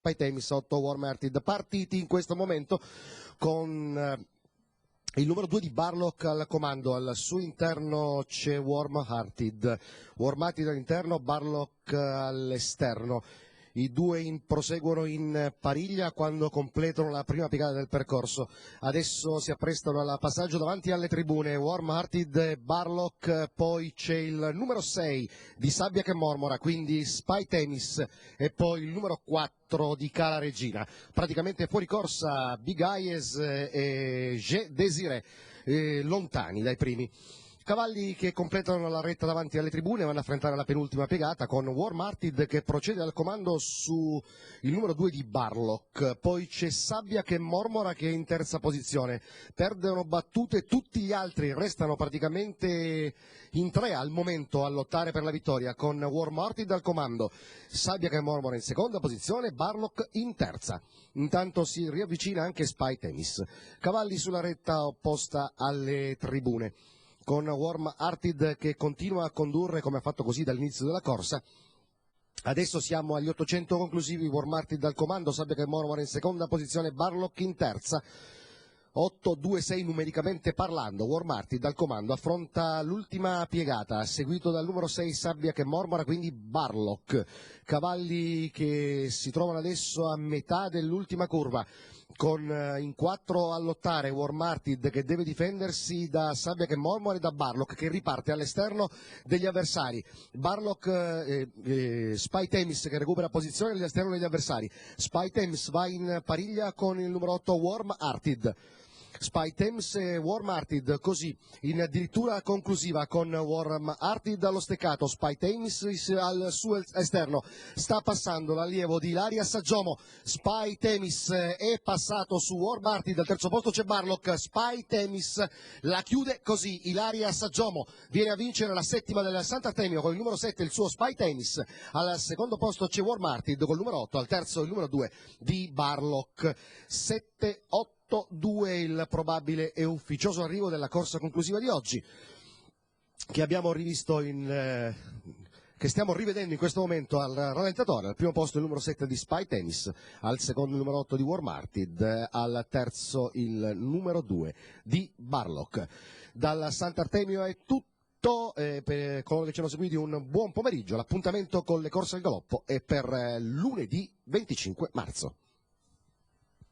Spy Themis, 8 Warm Hearted, partiti in questo momento con il numero 2 di Barlock al comando. Al suo interno c'è Warm Hearted all'interno, Barlock all'esterno. I due proseguono in pariglia quando completano la prima piegata del percorso. Adesso si apprestano al passaggio davanti alle tribune, Warm Hearted e Barlock, poi c'è il numero 6 di Sabbia che mormora, quindi Spy Themis, e poi il numero 4 di Cala Regina. Praticamente fuori corsa Big Eyes e Je Désiré, lontani dai primi. Cavalli che completano la retta davanti alle tribune vanno a affrontare la penultima piegata con Warm Hearted che procede al comando su il numero 2 di Barlock, poi c'è Sabbia che mormora che è in terza posizione, perdono battute tutti gli altri, restano praticamente in tre al momento a lottare per la vittoria con Warm Hearted al comando, Sabbia che mormora in seconda posizione, Barlock in terza. Intanto si riavvicina anche Spy Themis. Cavalli sulla retta opposta alle tribune, con Warm Hearted che continua a condurre come ha fatto così dall'inizio della corsa. Adesso siamo agli 800 conclusivi, Warm Hearted al comando, Sabbia che mormora in seconda posizione, Barlock in terza. 8-2-6 numericamente parlando, Warm Hearted al comando affronta l'ultima piegata, seguito dal numero 6 Sabbia che mormora, quindi Barlock. Cavalli che si trovano adesso a metà dell'ultima curva, con in 4 a lottare Warm Hearted che deve difendersi da Sabbia che mormora e da Barlock che riparte all'esterno degli avversari. Barlock, Spy Themis che recupera posizione all'esterno degli avversari. Spy Themis va in pariglia con il numero 8 Warm Hearted. Spy Themis e Warm Hearted così in addirittura conclusiva con Warm Hearted allo steccato, Spy Themis al suo esterno, sta passando l'allievo di Ilaria Saggiomo, Spy Themis è passato su Warm Hearted, al terzo posto c'è Barlock, Spy Themis la chiude così, Ilaria Saggiomo viene a vincere la settima del Sant'Artemio con il numero 7 il suo Spy Themis, al secondo posto c'è Warm Hearted col numero 8, al terzo il numero 2 di Barlock. 7-8 2 il probabile e ufficioso arrivo della corsa conclusiva di oggi, che abbiamo rivisto che stiamo rivedendo in questo momento al rallentatore. Al primo posto il numero 7 di Spy Themis, al secondo il numero 8 di Warm Hearted, al terzo il numero 2 di Barlock. Dal Sant'Artemio è tutto. Per coloro che ci hanno seguiti un buon pomeriggio. L'appuntamento con le corse al galoppo è per lunedì 25 marzo.